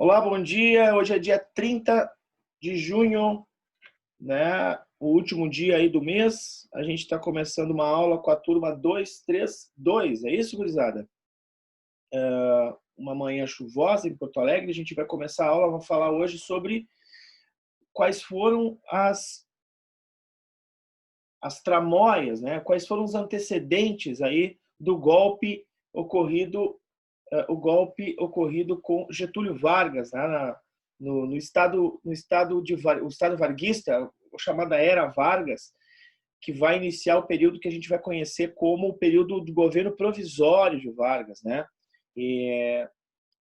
Olá, bom dia. Hoje é dia 30 de junho, né? O último dia aí do mês. A gente está começando uma aula com a turma 232. É isso, gurizada? Uma manhã chuvosa em Porto Alegre. A gente vai começar a aula. Vamos falar hoje sobre quais foram as tramóias, né? Quais foram os antecedentes aí do golpe ocorrido com Getúlio Vargas, né, no estado o estado varguista, a chamada Era Vargas, que vai iniciar o período que a gente vai conhecer como o período do governo provisório de Vargas, né?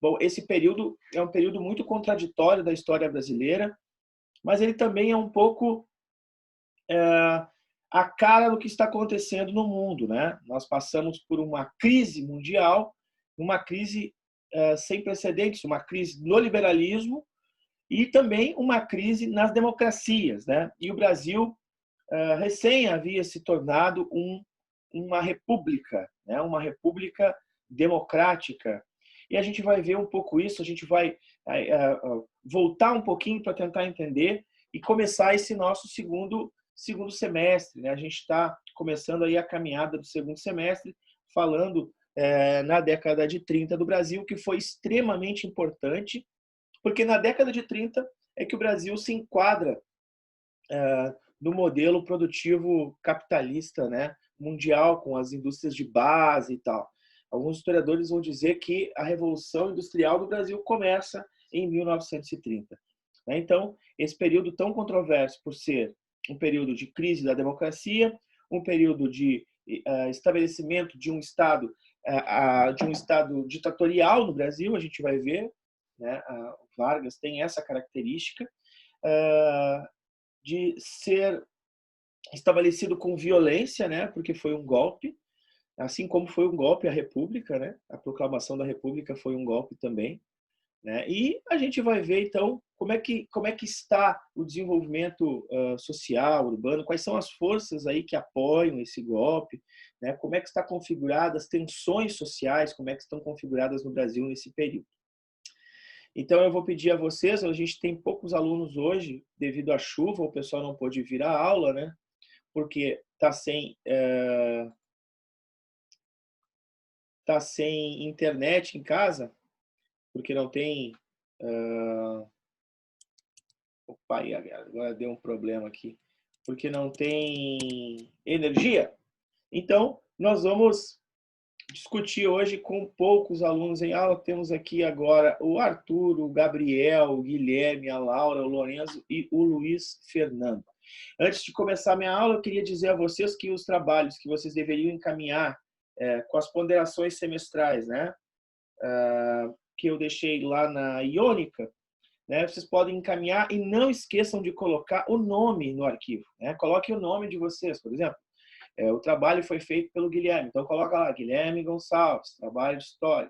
Bom, esse período é um período muito contraditório da história brasileira, mas ele também é um pouco a cara do que está acontecendo no mundo, né? Nós passamos por uma crise mundial, uma crise sem precedentes, uma crise no liberalismo e também uma crise nas democracias, né? E o Brasil recém havia se tornado uma república, né? Uma república democrática. E a gente vai ver um pouco isso, a gente vai voltar um pouquinho para tentar entender e começar esse nosso segundo semestre, né? A gente está começando aí a caminhada do segundo semestre, falando na década de 30 do Brasil, que foi extremamente importante, porque na década de 30 é que o Brasil se enquadra no modelo produtivo capitalista, né, mundial, com as indústrias de base e tal. Alguns historiadores vão dizer que a Revolução Industrial do Brasil começa em 1930. Então, esse período tão controverso por ser um período de crise da democracia, um período de estabelecimento de um Estado ditatorial no Brasil, a gente vai ver, né? Vargas tem essa característica de ser estabelecido com violência, né? Porque foi um golpe, assim como foi um golpe a República, né? A proclamação da República foi um golpe também, né? E a gente vai ver, então, como é que está o desenvolvimento social, urbano, quais são as forças aí que apoiam esse golpe, né? Como é que está configuradas as tensões sociais, como é que estão configuradas no Brasil nesse período. Então, eu vou pedir a vocês, a gente tem poucos alunos hoje, devido à chuva, o pessoal não pôde vir à aula, né? Porque está sem internet em casa, porque não tem... Opa, agora deu um problema aqui. Porque não tem energia. Então, nós vamos discutir hoje com poucos alunos em aula. Temos aqui agora o Arthur, o Gabriel, o Guilherme, a Laura, o Lorenzo e o Luiz Fernando. Antes de começar a minha aula, eu queria dizer a vocês que os trabalhos que vocês deveriam encaminhar com as ponderações semestrais, né, que eu deixei lá na Iônica, né, vocês podem encaminhar e não esqueçam de colocar o nome no arquivo, né? Coloquem o nome de vocês, por exemplo. O trabalho foi feito pelo Guilherme, então coloca lá, Guilherme Gonçalves, trabalho de história,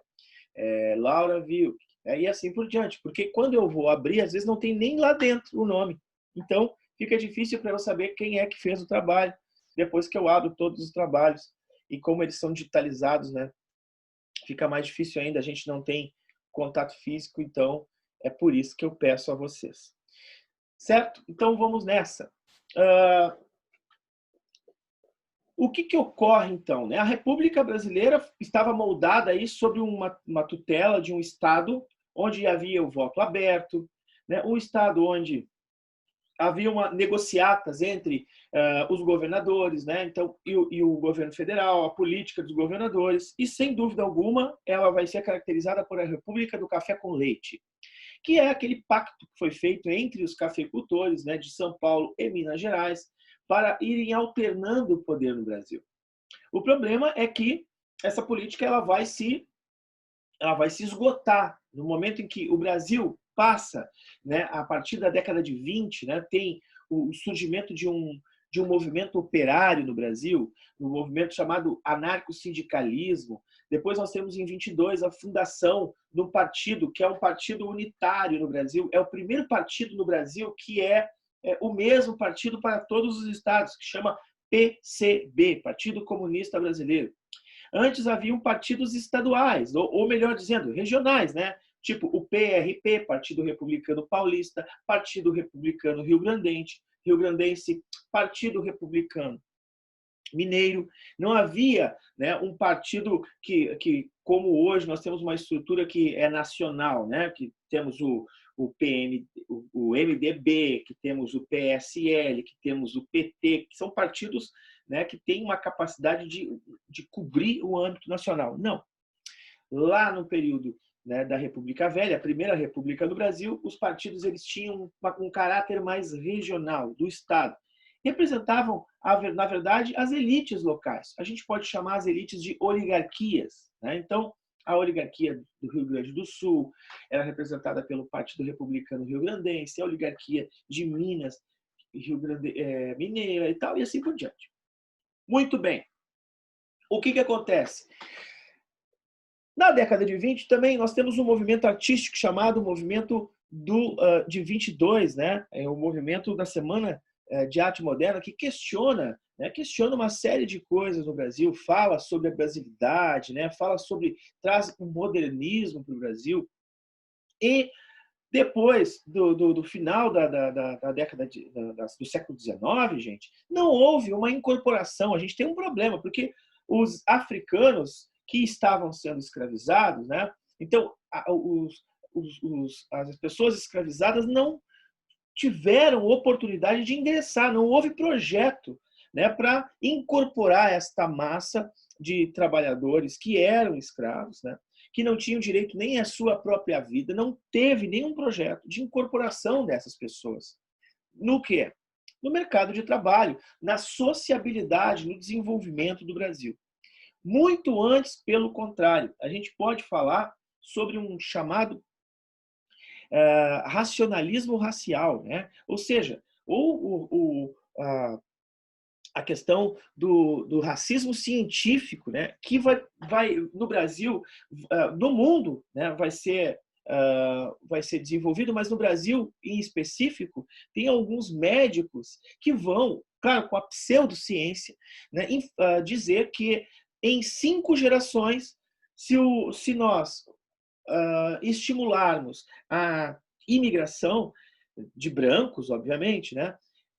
Laura Vilk, e assim por diante, porque quando eu vou abrir, às vezes não tem nem lá dentro o nome, então fica difícil para eu saber quem é que fez o trabalho, depois que eu abro todos os trabalhos, e como eles são digitalizados, né, fica mais difícil ainda, a gente não tem contato físico, então é por isso que eu peço a vocês. Certo? Então vamos nessa. O que ocorre, então? A República Brasileira estava moldada aí sob uma tutela de um Estado onde havia o voto aberto, né? Um Estado onde havia negociatas entre os governadores, né? Então, e o governo federal, a política dos governadores, e, sem dúvida alguma, ela vai ser caracterizada por a República do Café com Leite, que é aquele pacto que foi feito entre os cafeicultores, né, de São Paulo e Minas Gerais, para irem alternando o poder no Brasil. O problema é que essa política ela vai se esgotar no momento em que o Brasil passa, né, a partir da década de 20, né, tem o surgimento de um movimento operário no Brasil, um movimento chamado anarco-sindicalismo. Depois nós temos em 22 a fundação de um partido que é um partido unitário no Brasil. É o primeiro partido no Brasil que é o mesmo partido para todos os estados, que chama PCB, Partido Comunista Brasileiro. Antes haviam partidos estaduais, ou melhor dizendo, regionais, né? tipo o PRP, Partido Republicano Paulista, Partido Republicano Rio-Grandense, Partido Republicano Mineiro. Não havia, né, um partido como hoje, nós temos uma estrutura que é nacional, né, que temos o MDB, que temos o PSL, que temos o PT, que são partidos, né, que têm uma capacidade de cobrir o âmbito nacional. Não. Lá no período, né, da República Velha, a primeira República do Brasil, os partidos eles tinham um caráter mais regional, do Estado. Representavam, na verdade, as elites locais. A gente pode chamar as elites de oligarquias, né? Então, a oligarquia do Rio Grande do Sul era representada pelo Partido Republicano Rio-Grandense, a oligarquia de Minas, Mineira e tal, e assim por diante. Muito bem. O que acontece? Na década de 20 também nós temos um movimento artístico chamado Movimento de 22, né? É o movimento da Semana de Arte Moderna, que questiona uma série de coisas no Brasil, fala sobre a brasilidade, né? Traz um modernismo para o Brasil. E depois do final da década do século XIX, gente, não houve uma incorporação. A gente tem um problema, porque os africanos que estavam sendo escravizados, né? Então, as pessoas escravizadas não tiveram oportunidade de ingressar, não houve projeto, né, para incorporar esta massa de trabalhadores que eram escravos, né, que não tinham direito nem à sua própria vida, não teve nenhum projeto de incorporação dessas pessoas. No quê? No mercado de trabalho, na sociabilidade, no desenvolvimento do Brasil. Muito antes, pelo contrário, a gente pode falar sobre um chamado racionalismo racial, né? Ou seja, a questão do racismo científico, né? Que vai no Brasil, no mundo, né? Vai ser desenvolvido, mas no Brasil, em específico, tem alguns médicos que vão, claro, com a pseudociência, né? Dizer que em 5 gerações, se nós estimularmos a imigração de brancos, obviamente, né?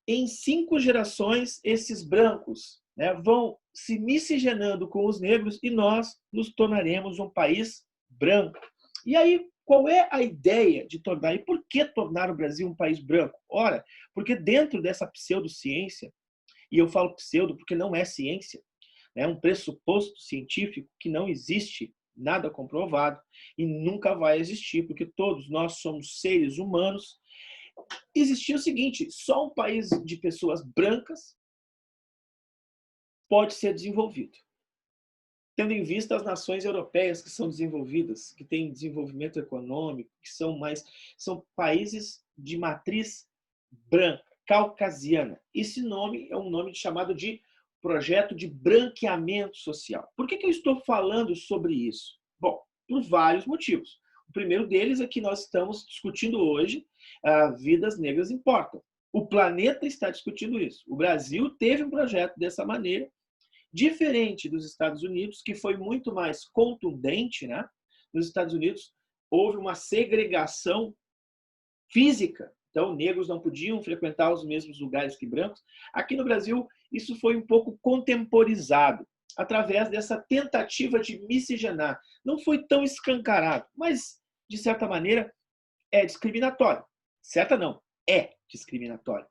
Em 5 gerações, esses brancos, né, vão se miscigenando com os negros e nós nos tornaremos um país branco. E aí, qual é a ideia de tornar? E por que tornar o Brasil um país branco? Ora, porque dentro dessa pseudociência, e eu falo pseudo porque não é ciência, é um pressuposto científico que não existe nada comprovado e nunca vai existir, porque todos nós somos seres humanos. Existia o seguinte: só um país de pessoas brancas pode ser desenvolvido. Tendo em vista as nações europeias que são desenvolvidas, que têm desenvolvimento econômico, que são países de matriz branca, caucasiana. Esse nome é um nome chamado de projeto de branqueamento social. Por que eu estou falando sobre isso? Bom, por vários motivos. O primeiro deles é que nós estamos discutindo hoje vidas negras importam. O planeta está discutindo isso. O Brasil teve um projeto dessa maneira, diferente dos Estados Unidos, que foi muito mais contundente, né? Nos Estados Unidos houve uma segregação física. Então, negros não podiam frequentar os mesmos lugares que brancos. Aqui no Brasil, isso foi um pouco contemporizado, através dessa tentativa de miscigenar. Não foi tão escancarado, mas, de certa maneira, é discriminatório. Certa não, é discriminatório.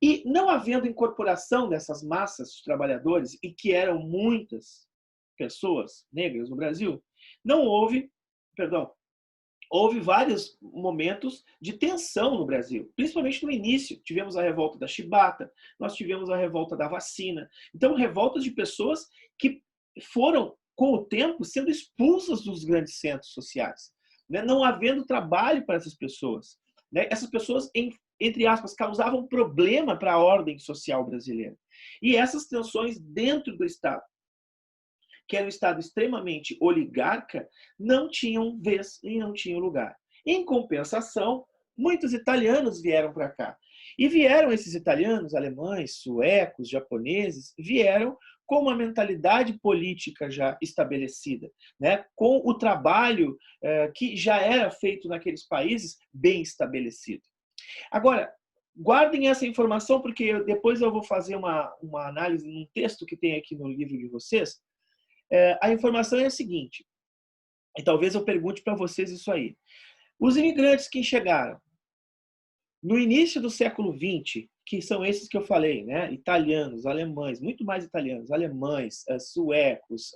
E não havendo incorporação dessas massas de trabalhadores, e que eram muitas pessoas negras no Brasil, houve vários momentos de tensão no Brasil, principalmente no início. Tivemos a revolta da chibata, nós tivemos a revolta da vacina. Então, revoltas de pessoas que foram, com o tempo, sendo expulsas dos grandes centros sociais, né? Não havendo trabalho para essas pessoas, né? Essas pessoas, entre aspas, causavam problema para a ordem social brasileira. E essas tensões dentro do Estado, que era um Estado extremamente oligarca, não tinham vez e não tinham lugar. Em compensação, muitos italianos vieram para cá. E vieram esses italianos, alemães, suecos, japoneses, vieram com uma mentalidade política já estabelecida, né? Com o trabalho que já era feito naqueles países bem estabelecido. Agora, guardem essa informação, porque depois eu vou fazer uma análise num texto que tem aqui no livro de vocês. A informação é a seguinte, e talvez eu pergunte para vocês isso aí. Os imigrantes que chegaram no início do século XX, que são esses que eu falei, né? Italianos, alemães, muito mais italianos, alemães, suecos,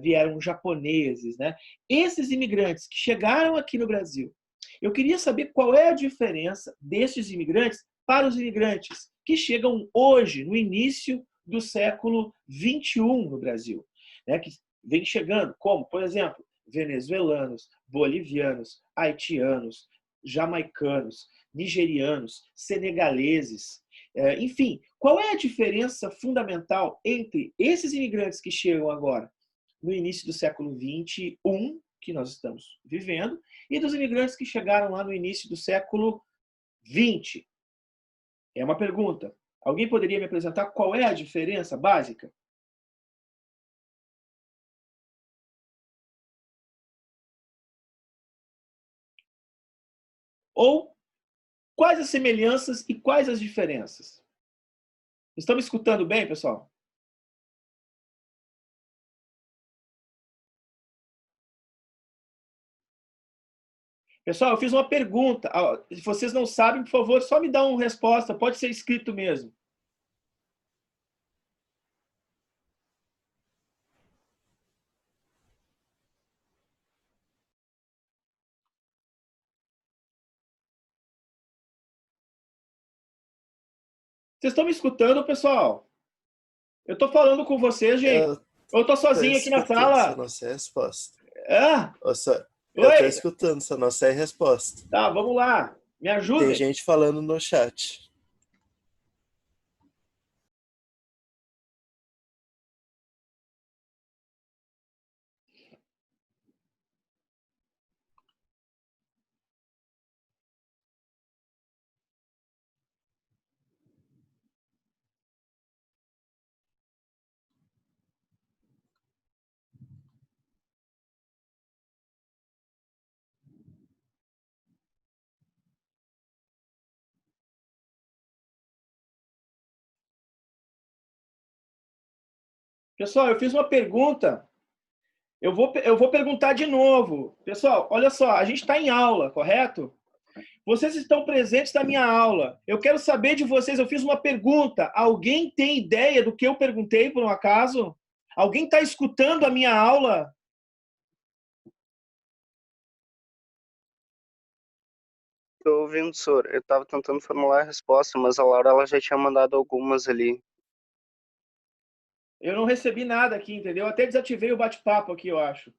vieram japoneses, né? Esses imigrantes que chegaram aqui no Brasil, eu queria saber qual é a diferença desses imigrantes para os imigrantes que chegam hoje, no início do século XXI no Brasil, né? Que vem chegando, como, por exemplo, venezuelanos, bolivianos, haitianos, jamaicanos, nigerianos, senegaleses, enfim, qual é a diferença fundamental entre esses imigrantes que chegam agora no início do século XXI, que nós estamos vivendo, e dos imigrantes que chegaram lá no início do século XX? É uma pergunta. Alguém poderia me apresentar qual é a diferença básica? Ou quais as semelhanças e quais as diferenças? Estão me escutando bem, pessoal? Pessoal, eu fiz uma pergunta. Se vocês não sabem, por favor, só me dá uma resposta. Pode ser escrito mesmo. Vocês estão me escutando, pessoal? Eu estou falando com vocês, gente. Eu Eu estou tô sozinho aqui na escutando, só sala. não sei a resposta. Ah, Eu tô oi? escutando, só não sei a resposta. Tá, vamos lá. Me E tem ajudem. gente falando no chat. Pessoal, eu fiz uma pergunta. Eu vou perguntar de novo. Pessoal, olha só, a gente está em aula, correto? Vocês estão presentes na minha aula. Eu quero saber de vocês, eu fiz uma pergunta. Alguém tem ideia do que eu perguntei, por um acaso? Alguém está escutando a minha aula? Tô ouvindo, senhor. Eu tava tentando formular a resposta, mas a Laura ela já tinha mandado algumas ali. Eu não recebi nada aqui, entendeu? Até desativei o bate-papo aqui, eu acho.